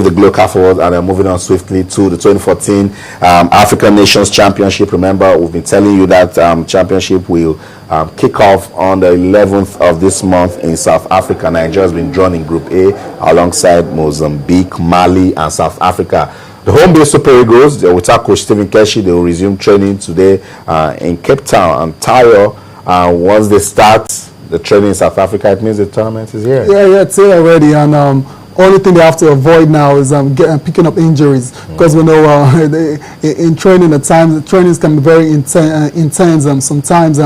The GloCAF Award, and I'm moving on swiftly to the 2014 African Nations Championship. Remember, we've been telling you that championship will kick off on the 11th of this month in South Africa. Nigeria has been drawn in Group A alongside Mozambique, Mali, and South Africa. The home-based Super Eagles, without Coach Stephen Keshi, they will resume training today in Cape Town and Tayo. Once they start the training in South Africa, it means the tournament is here. Yeah, it's here already, and only thing they have to avoid now is picking up injuries, because we know in training at times the trainings can be very intense, and sometimes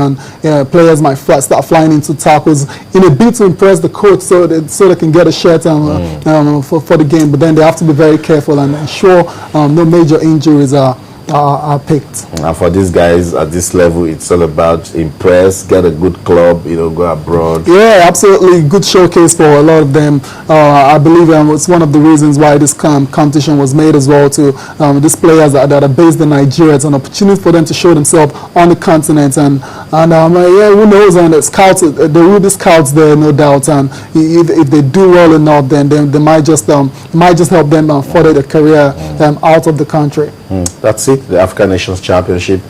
players might start flying into tackles in a bid to impress the coach, so they can get a shirt for the game. But then they have to be very careful and ensure no major injuries are picked. And for these guys at this level, it's all about impress, get a good club, go abroad. Yeah, absolutely. Good showcase for a lot of them. I believe it's one of the reasons why this competition was made as well, to these players that are based in Nigeria. It's an opportunity for them to show themselves on the continent, and who knows, and scouts, there will be scouts there, no doubt, and if they do well enough, then they might just help them further their career out of the country. That's it. The African Nations Championship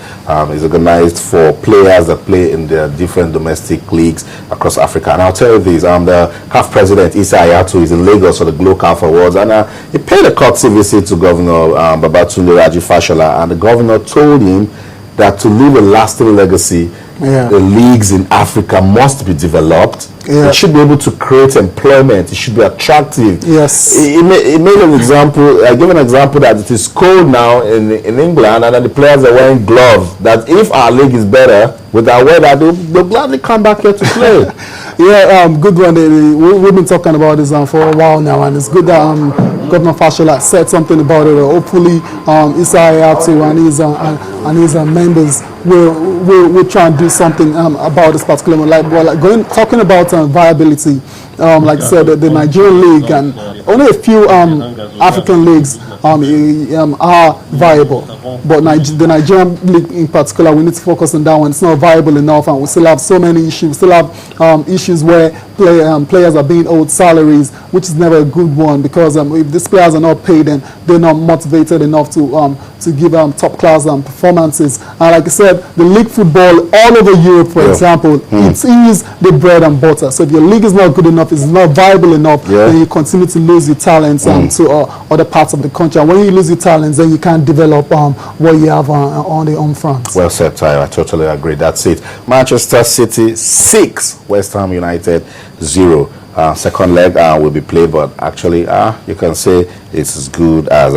is organized for players that play in the different domestic leagues across Africa. And I'll tell you this, the CAF president, Issa Ayatu, is in Lagos for the GloCAF Awards, and he paid a courtesy visit to Governor Babatunde Raji Fashola, and the governor told him that to leave a lasting legacy, the leagues in Africa must be developed. It should be able to create employment. It should be attractive. Yes. He made an example. I gave an example that it is cold now in England, and that the players are wearing gloves. That if our league is better with our weather, they'll gladly come back here to play. Good one. We've been talking about this for a while now, and it's good that Governor Fashola said something about it. Hopefully, Issa Ayatu and his members will try and do something about this particular one. Talking about viability, like I said, the Nigerian league and only a few African leagues are viable, but the Nigerian league in particular, we need to focus on that one. It's not viable enough, and we still have so many issues. We still have issues where players are being owed salaries, which is never a good one, because if these players are not paid, then they're not motivated enough to give top class performances. And like I said, the league football all over Europe, for example, it is the bread and butter. So if your league is not good enough, it's not viable enough, then you continue to lose your talents to other parts of the country. And when you lose your talents, then you can't develop what you have on the home front. Well said, Tayo. I totally agree. That's it. Manchester City 6, West Ham United 0. Second leg will be played, but actually you can say it's as good as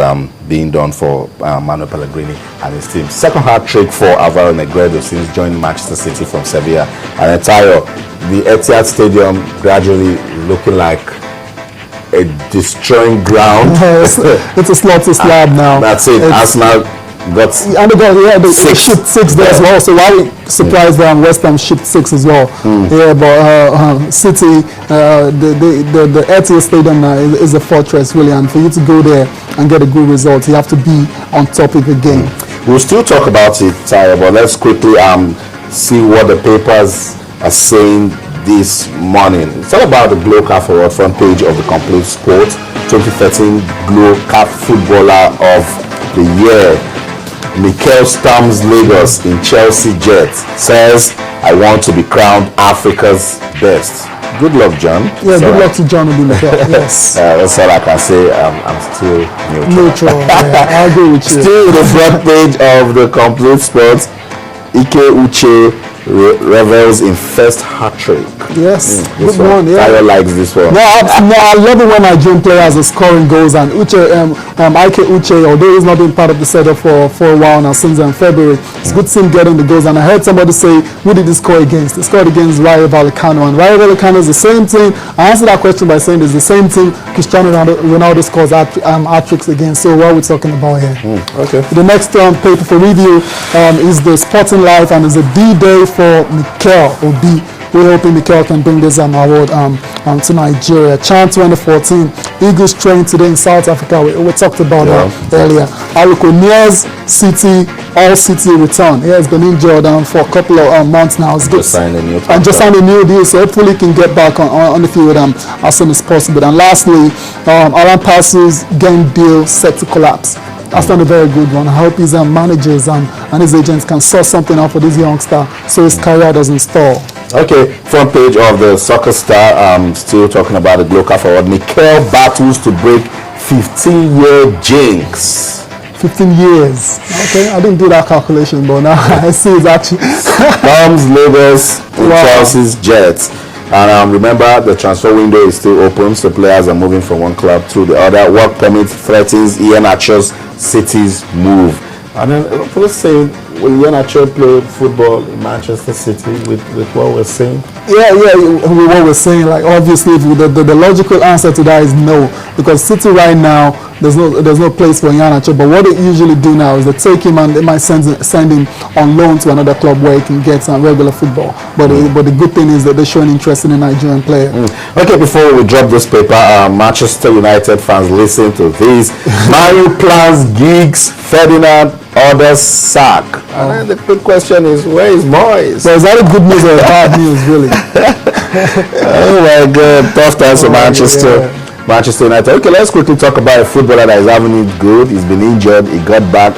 being done for Manuel Pellegrini and his team. Second hat-trick for Alvaro Negredo since joining Manchester City from Sevilla. And Tayo, the Etihad Stadium gradually looking like a destroying ground. It's a slaughter slab now. That's it. Arsenal got they shipped 6 there as well. So why we surprised West Ham shipped 6 as well. But City, the Etihad Stadium is a fortress really, and for you to go there and get a good result, you have to be on top of the game. We'll still talk about it, Tayo, but let's quickly see what the papers are saying this morning. It's all about the GloCAF Award, front page of the Complete Sport 2013 GloCAF Footballer of the Year. Mikel Stamps Lagos in Chelsea Jet says, "I want to be crowned Africa's best." Good luck, John. Yeah, good luck to John Mikel. Yes. That's all I can say. I'm still neutral. I agree with you. Still the front page of the Complete Sports. Ike Uche revels in first hat-trick. Yes, good one. Tayo likes this one. No, I love it when Nigerian players are scoring goals, and Ike Uche, although he's not been part of the setup for a while now, since February, it's good to see him getting the goals. And I heard somebody say, who did he score against? He scored against Rayo Vallecano, and Rayo Vallecano is the same team. I answered that question by saying it's the same team Cristiano Ronaldo scores hat-tricks against. So what are we talking about here? Okay. The next paper for review is the Sporting Life, and it's a D-Day for Mikel Obi. We're hoping Mikel can bring this award to Nigeria. CHAN 2014, Eagles trained today in South Africa. We talked about that earlier. Alukonia's City, All City return. He has been injured for a couple of months now. Just signed a new deal, so hopefully he can get back on the field as soon as possible. And lastly, Alan Parsons' game deal set to collapse. That's not a very good one. I hope his managers and his agents can sort something out for this youngster so his career doesn't stall. Okay, front page of the Soccer Star, still talking about the Glow-Calf Award. Mikel battles to break 15-year jinx. 15 years. Okay, I didn't do that calculation, but now I see it's actually... Bombs Lagos in Chelsea's Jets. And remember, the transfer window is still open, so players are moving from one club to the other. Work permit threatens Iheanacho's City's move. And then let's say, will Iheanacho play football in Manchester City with what we're saying? Yeah, with what we're saying, like obviously the logical answer to that is no, because City right now there's no place for Iheanacho. But what they usually do now is they take him and they might send him on loan to another club where he can get some regular football. But the good thing is that they're showing interest in a Nigerian player. Okay, before we drop this paper, Manchester United fans, listen to this. Mario plans gigs, Ferdinand orders sack. And then the big question is, where is Moyes? So is that a good news or a bad news, really? Oh my God, tough times for Manchester United. Okay, let's quickly talk about a footballer that is having it good. He's been injured, he got back,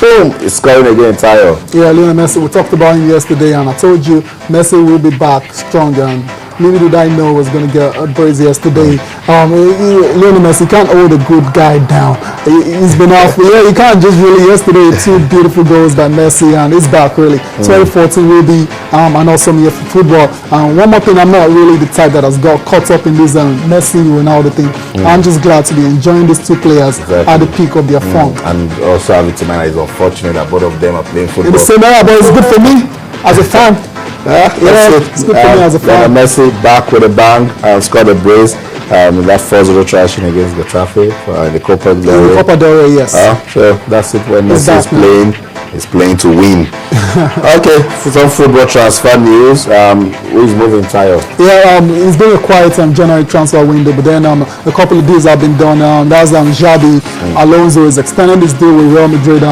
boom, he's scoring again, Tayo. Yeah, Lionel Messi, we talked about him yesterday, and I told you Messi will be back stronger. And little did I know was going to get a brace yesterday. Lionel Messi can't hold a good guy down. He's been off. Yeah, he can't just really. Yesterday, 2 beautiful goals by Messi, and he's back really. 2014 will be an awesome year for football. One more thing, I'm not really the type that has got caught up in this Messi Ronaldo thing. I'm just glad to be enjoying these 2 players at the peak of their form. And also having to mind, it's unfortunate that both of them are playing football. It's the same era, but it's good for me as a fan. It's good for me as a fan. Messi back with a bang and scored a brace. That 4-0 trashing against the traffic in the Copa del Rey. Copa del Rey, yes. So that's it. When Messi is playing to win. Okay, for some football transfer news, who is moving, Tayo? Yeah, it's been a quiet January transfer window, but then a couple of deals have been done. That's Xabi Alonso is extending his deal with Real Madrid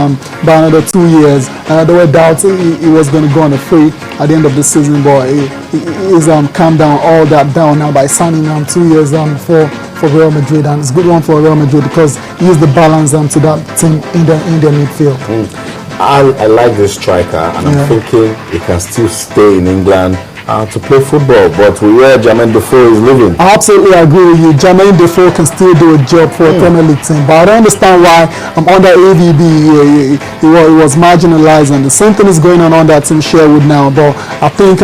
by another 2 years. There were doubts he was going to go on a free at the end of the season, but he's calmed down all that down now by signing 2 years for Real Madrid, and it's a good one for Real Madrid because he is the balance to that team in their midfield. I like this striker, and I'm thinking he can still stay in England to play football, but we hear Jermaine Defoe is leaving. I absolutely agree with you. Jermaine Defoe can still do a job for a Premier League team, but I don't understand why under AVB he was marginalized, and the same thing is going on that team Sherwood now. But I think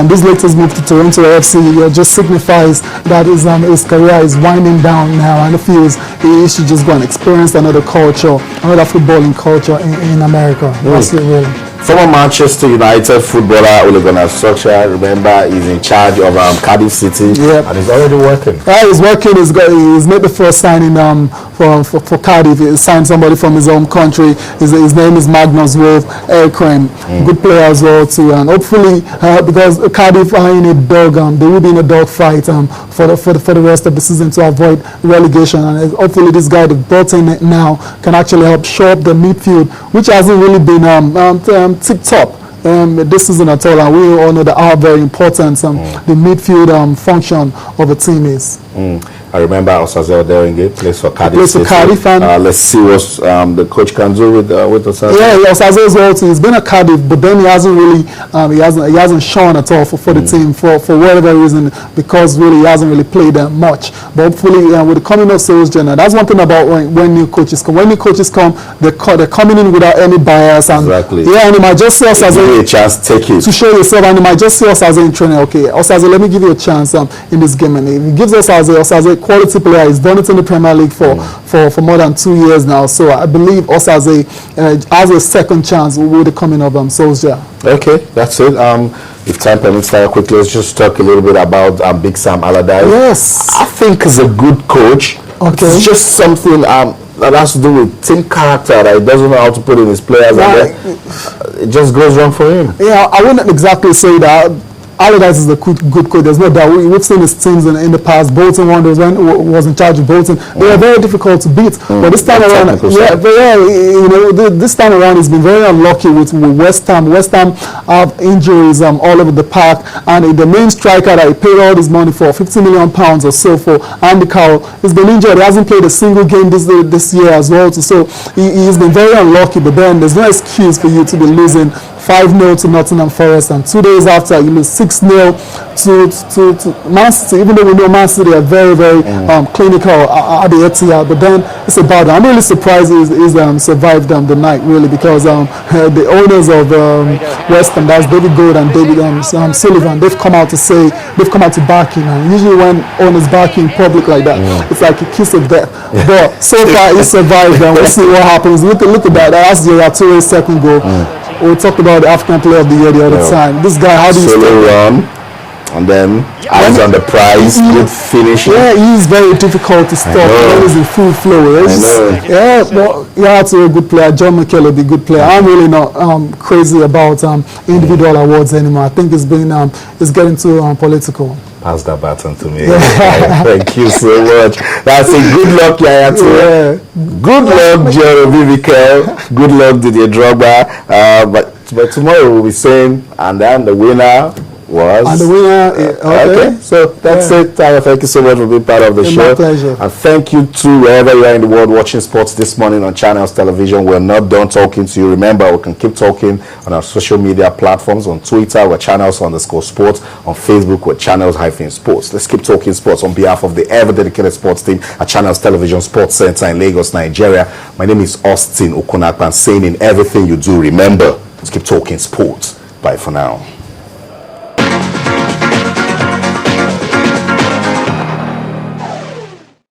this latest move to Toronto FC just signifies that his career is winding down now, and he feels he should just go and experience another culture, another footballing culture in America. That's it, really. Former Manchester United footballer Ole Gunnar Solskjaer, remember, he's in charge of Cardiff City, and he's already working. He's working. He's made the first signing for Cardiff. He signed somebody from his own country. His name is Magnus Wolf Ekram. Good player as well too. And hopefully, because Cardiff are in a they will be in a dog fight for the rest of the season to avoid relegation. And hopefully, this guy they brought in now can actually help shore up the midfield, which hasn't really been tip-top this season at all, and we all know that how very important the midfield function of a team is. I remember Osaze Oderenge plays for Cardiff. Let's see what the coach can do with Osaze. Yeah, Osaze as well too. He's been at Cardiff, but then he hasn't really he hasn't shown at all for the team for whatever reason, because really he hasn't really played that much. But hopefully with the coming of Solskjaer, that's one thing about when new coaches come. When new coaches come, they're coming in without any bias. And exactly. Yeah, and it might just see us as a chance, take it to show yourself, and it might just see us as in training. Okay, Osaze, let me give you a chance in this game, and if he gives us Osaze quality player. He's done it in the Premier League for more than 2 years now. So I believe Osaze has a second chance with the coming of Solskjaer. Okay, that's it. If time permits, quickly, let's just talk a little bit about Big Sam Allardyce. Yes. I think he's a good coach. Okay. It's just something that has to do with team character, that he doesn't know how to put in his players, and then it just goes wrong for him. Yeah, I wouldn't exactly say that. Allardyce is a good coach. There's no doubt. We've seen his teams in the past. Bolton Wanderers was in charge of Bolton. They were very difficult to beat. But this time around, this time around, he's been very unlucky with West Ham. West Ham have injuries all over the park, and the main striker that he paid all his money for, £50 million or so for, Andy Carroll, he's been injured. He hasn't played a single game this year as well. So he's been very unlucky. But then there's no excuse for you to be losing 5-0 to Nottingham Forest, and 2 days after you lose 6-0 to Man City. Even though we know Man City are very clinical at the Etihad, but then it's about I'm really surprised he's survived the night, really, because the owners of West Ham, that's David Gold and David Sullivan, they've come out to back him, and usually when owners back in public like that, it's like a kiss of death. But so far he survived, and we'll see what happens. Look at that. That's Yaya Touré's second goal. We talked about the African Player of the Year the other time. This guy, how do you solo run, and then eyes on the prize, good finishing. Yeah, he's very difficult to stop. He's in full flow. Yeah, but Yaya Touré, a good player. John McKellar, a good player. I'm really not crazy about individual awards anymore. I think it's getting too political. Pass that baton to me. Thank you so much. That's it. Good luck, Yaya Touré. Good luck, Jeremy Mikel. Good luck, Didier Drogba. But tomorrow we'll be saying, and then the winner was. And the winner. Okay. So that's it. Thank you so much for being part of the show. My pleasure. And thank you to wherever you are in the world watching sports this morning on Channels Television. We're not done talking to you. Remember, we can keep talking on our social media platforms. On Twitter, we're Channels_sports. On Facebook, we're Channels-sports. Let's keep talking sports on behalf of the ever-dedicated sports team at Channels Television Sports Center in Lagos, Nigeria. My name is Austin Okon-Akpan, saying in everything you do, remember, let's keep talking sports. Bye for now.